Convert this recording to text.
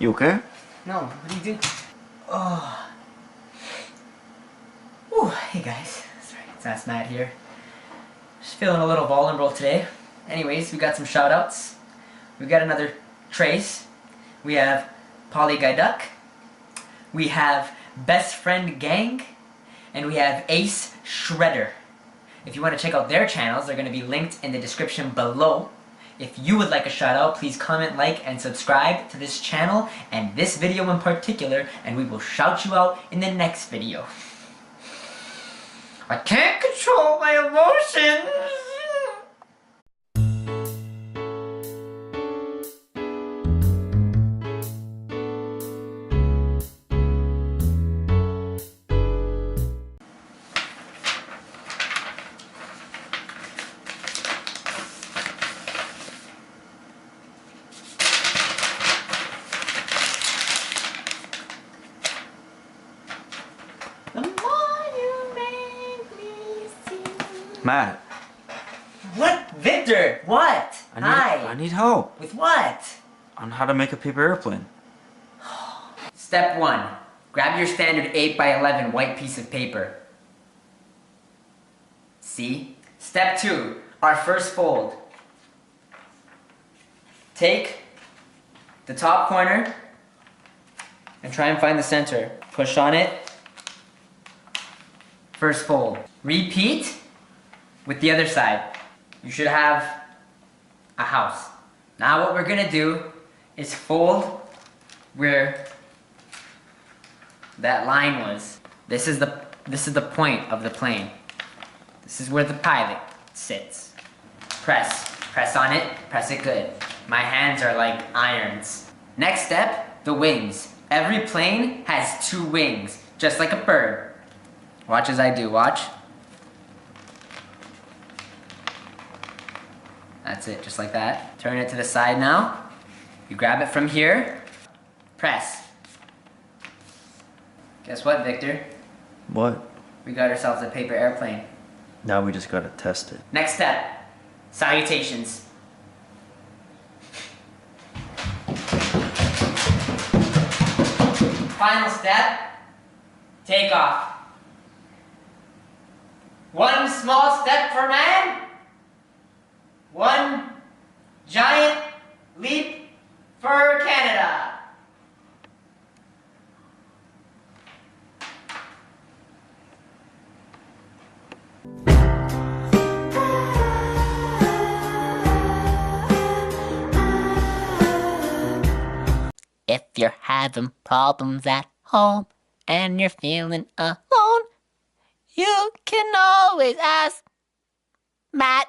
You okay? No, what are you doing? Oh. Ooh, hey guys. Sorry, it's Matt here. Just feeling a little vulnerable today. Anyways, we got some shoutouts. We got another Trace. We have Gaiduck. We have Bestfriendgangg. And we have Ace Shredder. If you want to check out their channels, they're going to be linked in the description below. If you would like a shout out, please comment, like, and subscribe to this channel and this video in particular, and we will shout you out in the next video. I can't control my emotions! Matt. What? Victor! What? I need help. With what? On how to make a paper airplane. Step 1. Grab your standard 8x11 white piece of paper. See? Step 2. Our first fold. Take the top corner and try and find the center. Push on it. First fold. Repeat with the other side. You should have a house. Now what we're gonna do is fold where that line was. This is the point of the plane. This is where the pilot sits. Press on it, press it good. My hands are like irons. Next step, the wings. Every plane has 2 wings, just like a bird. Watch as I do, watch. That's it, just like that. Turn it to the side now. You grab it from here, press. Guess what, Victor? What? We got ourselves a paper airplane. Now we just gotta test it. Next step, salutations. Final step, take off. One small step for man, one giant leap for Canada. If you're having problems at home and you're feeling alone, you can always ask Matt.